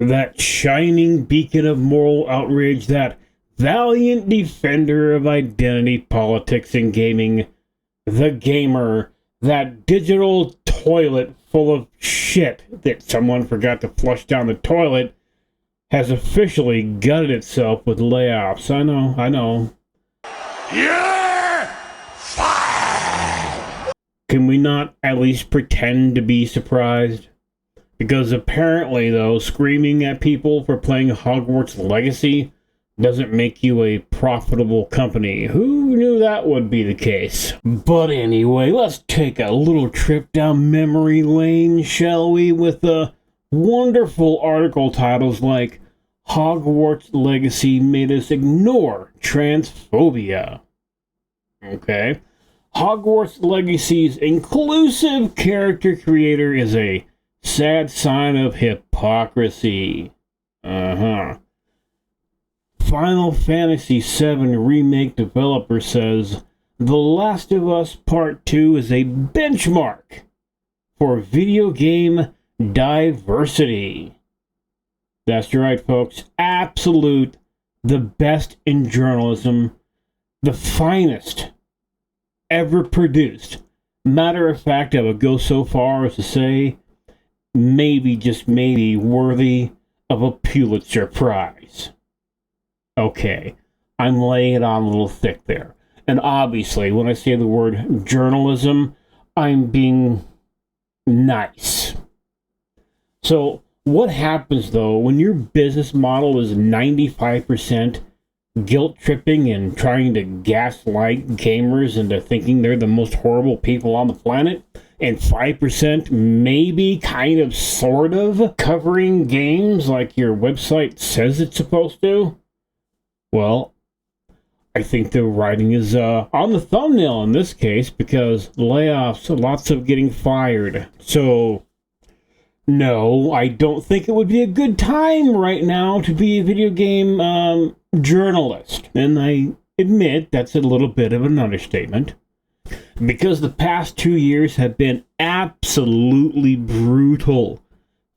that shining beacon of moral outrage, that valiant defender of identity politics in gaming, the gamer, that digital toilet full of shit that someone forgot to flush down the toilet, has officially gutted itself with layoffs. I know. You're fired! Can we not at least pretend to be surprised? Because apparently, though, screaming at people for playing Hogwarts Legacy doesn't make you a profitable company. Who knew that would be the case? But anyway, let's take a little trip down memory lane, shall we? With wonderful article titles like Hogwarts Legacy Made Us Ignore Transphobia. Okay. Hogwarts Legacy's inclusive character creator is a sad sign of hypocrisy. Final Fantasy VII Remake developer says The Last of Us Part 2 is a benchmark for video game diversity. That's right, folks. Absolute, the best in journalism, the finest ever produced. Matter of fact, I would go so far as to say, maybe, just maybe, worthy of a Pulitzer Prize. Okay, I'm laying it on a little thick there. And obviously, when I say the word journalism, I'm being nice. So, what happens, though, when your business model is 95% guilt-tripping and trying to gaslight gamers into thinking they're the most horrible people on the planet, and 5% maybe kind of sort of covering games like your website says it's supposed to? Well, I think the writing is on the thumbnail in this case, because layoffs, lots of getting fired. So, no, I don't think it would be a good time right now to be a video game journalist. And I admit that's a little bit of an understatement, because the past 2 years have been absolutely brutal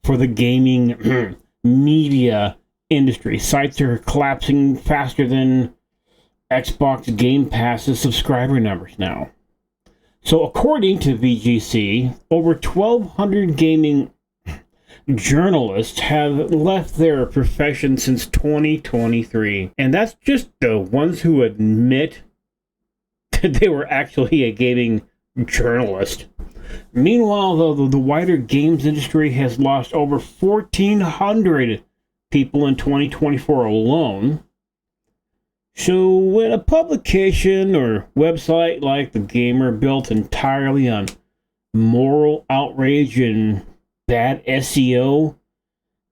for the gaming media industry. Sites are collapsing faster than Xbox Game Pass's subscriber numbers now. So according to VGC, over 1,200 gaming journalists have left their profession since 2023. And that's just the ones who admit that they were actually a gaming journalist. Meanwhile, though, the wider games industry has lost over 1,400 people in 2024 alone. So when a publication or website like The Gamer, built entirely on moral outrage and bad SEO,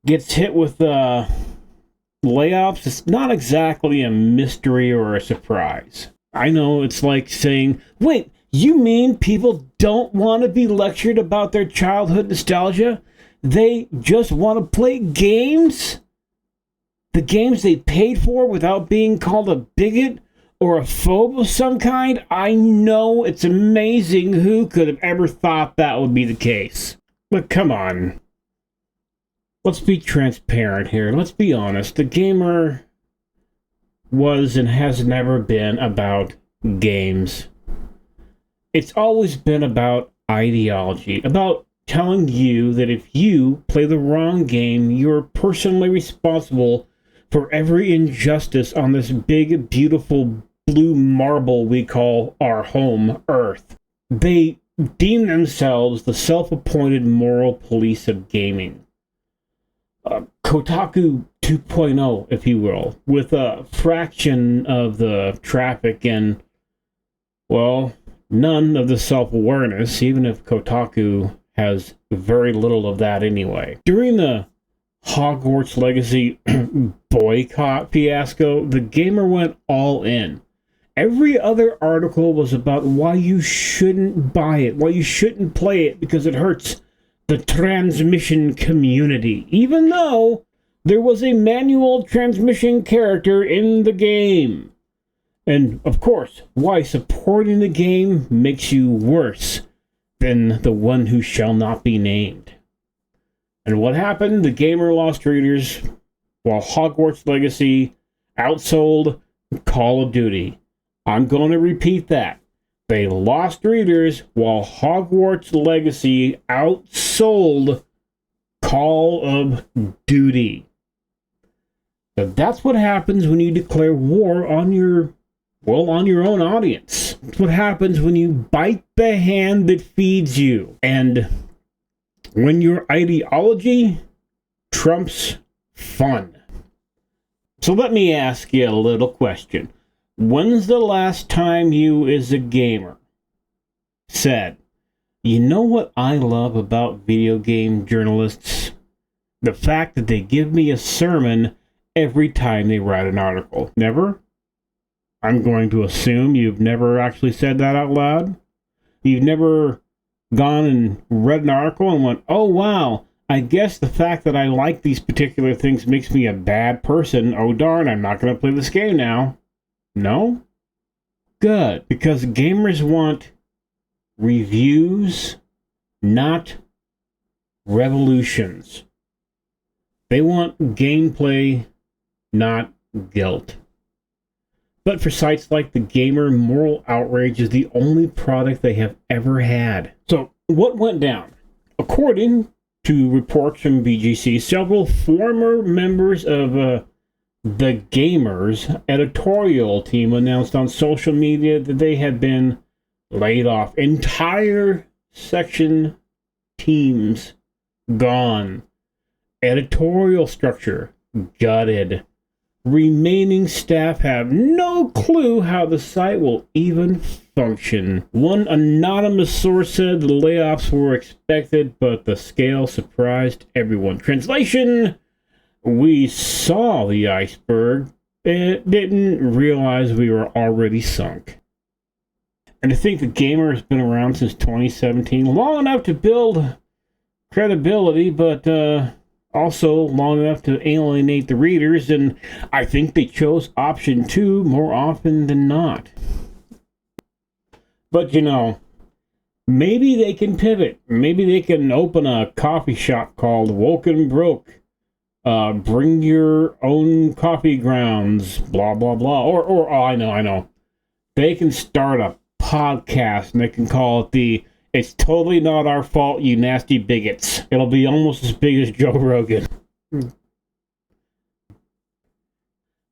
gets hit with layoffs, it's not exactly a mystery or a surprise. I know, it's like saying, wait, you mean people don't want to be lectured about their childhood nostalgia? They just want to play games? The games they paid for without being called a bigot or a phobe of some kind? I know, it's amazing. Who could have ever thought that would be the case? But come on. Let's be transparent here. Let's be honest. The Gamer was and has never been about games. It's always been about ideology, about telling you that if you play the wrong game, you're personally responsible for every injustice on this big, beautiful blue marble we call our home, Earth. They deem themselves the self-appointed moral police of gaming. Kotaku 2.0, if you will, with a fraction of the traffic and, well, none of the self-awareness, even if Kotaku has very little of that anyway. During the Hogwarts Legacy boycott fiasco, The Gamer went all in. Every other article was about why you shouldn't buy it, why you shouldn't play it, because it hurts the transmission community, even though there was a manual transmission character in the game. And, of course, why supporting the game makes you worse than the one who shall not be named. And what happened? The gamer lost readers while Hogwarts Legacy outsold Call of Duty. I'm going to repeat that. They lost readers while Hogwarts Legacy outsold Call of Duty. So that's what happens when you declare war on your own audience. That's what happens when you bite the hand that feeds you. And when your ideology trumps fun. So let me ask you a little question. When's the last time you, as a gamer, said, you know what I love about video game journalists? The fact that they give me a sermon every time they write an article. Never? I'm going to assume you've never actually said that out loud. You've never gone and read an article and went, oh wow, I guess the fact that I like these particular things makes me a bad person. Oh darn, I'm not going to play this game now. No? Good. Because gamers want reviews, not revolutions. They want gameplay, not guilt. But for sites like The Gamer, moral outrage is the only product they have ever had. So, what went down? According to reports from BGC, several former members of The Gamer's editorial team announced on social media that they had been laid off. Entire section teams gone. Editorial structure gutted. Remaining staff have no clue how the site will even function. One anonymous source said the layoffs were expected, but the scale surprised everyone. Translation: we saw the iceberg, but didn't realize we were already sunk. And I think The Gamer has been around since 2017, long enough to build credibility, but also long enough to alienate the readers, and I think they chose option 2 more often than not. But you know, maybe they can pivot. Maybe they can open a coffee shop called Woken Broke. Bring your own coffee grounds, blah, blah, blah. Or oh, I know. They can start a podcast and they can call it the It's Totally Not Our Fault, You Nasty Bigots. It'll be almost as big as Joe Rogan.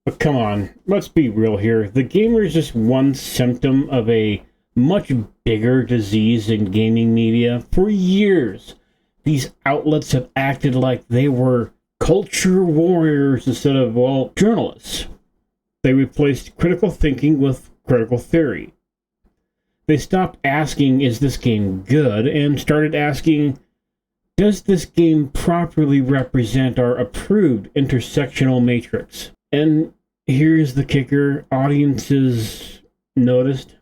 But come on, let's be real here. The Gamer is just one symptom of a much bigger disease in gaming media. For years, these outlets have acted like they were culture warriors instead of, well, journalists. They replaced critical thinking with critical theory. They stopped asking, is this game good? And started asking, does this game properly represent our approved intersectional matrix? And here's the kicker. Audiences noticed.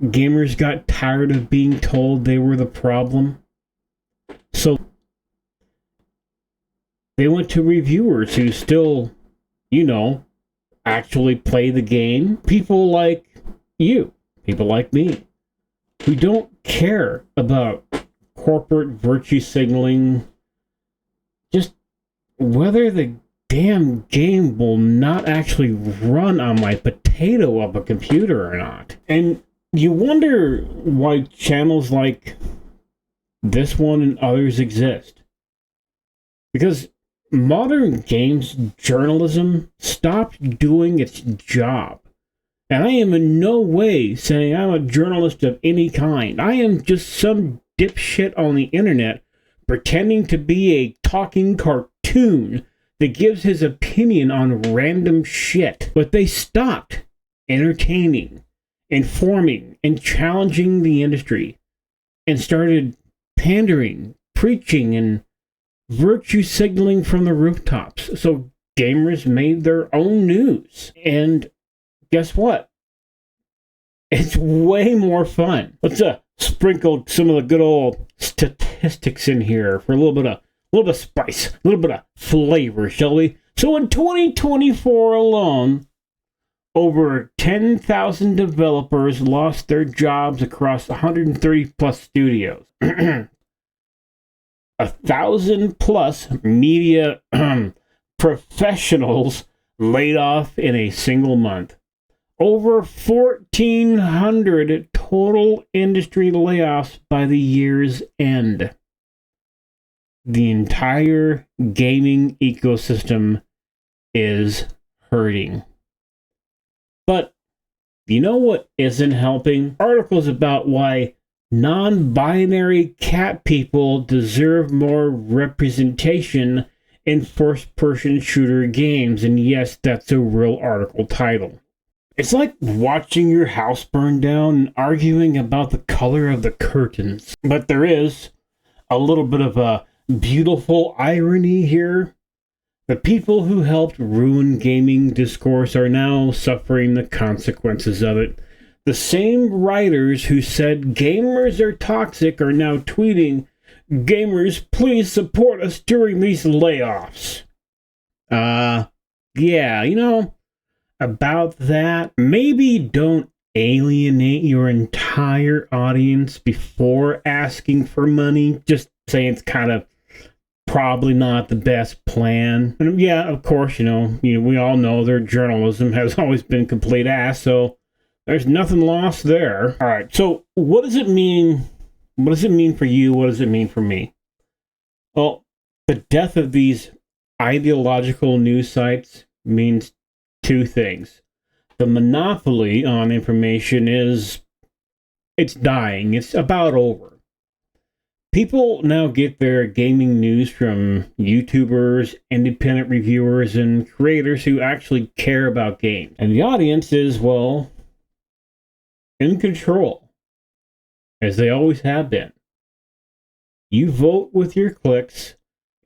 Gamers got tired of being told they were the problem. So they went to reviewers who still, actually play the game. People like you. People like me, who don't care about corporate virtue signaling, just whether the damn game will not actually run on my potato of a computer or not. And you wonder why channels like this one and others exist. Because modern games journalism stopped doing its job. And I am in no way saying I'm a journalist of any kind. I am just some dipshit on the internet pretending to be a talking cartoon that gives his opinion on random shit. But they stopped entertaining, informing, and challenging the industry and started pandering, preaching, and virtue signaling from the rooftops. So gamers made their own news. And guess what? It's way more fun. Let's sprinkle some of the good old statistics in here for a little bit of spice, a little bit of flavor, shall we? So in 2024 alone, over 10,000 developers lost their jobs across 130 plus studios. 1,000+ media professionals laid off in a single month. Over 1,400 total industry layoffs by the year's end. The entire gaming ecosystem is hurting. But you know what isn't helping? Articles about why non-binary cat people deserve more representation in first-person shooter games. And yes, that's a real article title. It's like watching your house burn down and arguing about the color of the curtains. But there is a little bit of a beautiful irony here. The people who helped ruin gaming discourse are now suffering the consequences of it. The same writers who said gamers are toxic are now tweeting, "Gamers, please support us during these layoffs." Yeah, about that, maybe don't alienate your entire audience before asking for money. Just saying it's kind of probably not the best plan. And yeah, of course, we all know their journalism has always been complete ass, so there's nothing lost there. All right, so what does it mean? What does it mean for you? What does it mean for me? Well, the death of these ideological news sites means two things. The monopoly on information it's dying. It's about over. People now get their gaming news from YouTubers, independent reviewers, and creators who actually care about games. And the audience is, well, in control, as they always have been. You vote with your clicks,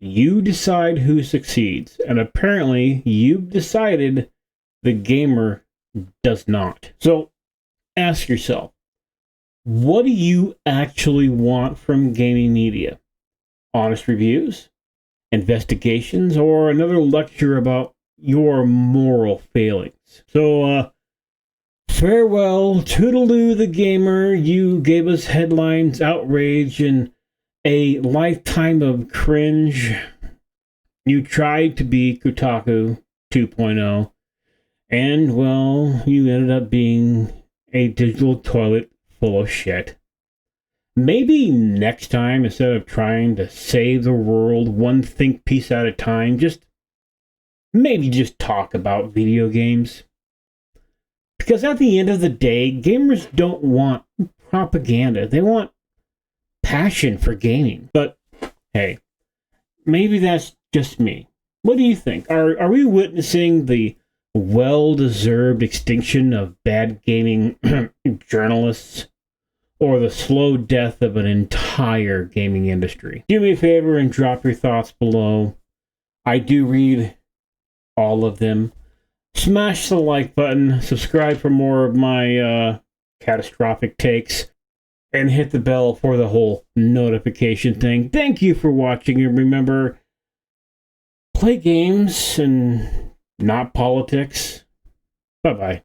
you decide who succeeds, and apparently you've decided the gamer does not. So ask yourself, what do you actually want from gaming media? Honest reviews, investigations, or another lecture about your moral failings? So, farewell, toodaloo the gamer. You gave us headlines, outrage, and a lifetime of cringe. You tried to be Kotaku 2.0, and, well, you ended up being a digital toilet full of shit. Maybe next time, instead of trying to save the world one think piece at a time, maybe just talk about video games. Because at the end of the day, gamers don't want propaganda. They want passion for gaming. But hey, maybe that's just me. What do you think? Are we witnessing the well-deserved extinction of bad gaming journalists, or the slow death of an entire gaming industry? Do me a favor and drop your thoughts below. I do read all of them. Smash the like button, subscribe for more of my catastrophic takes, and hit the bell for the whole notification thing. Thank you for watching, and remember, play games and not politics. Bye-bye.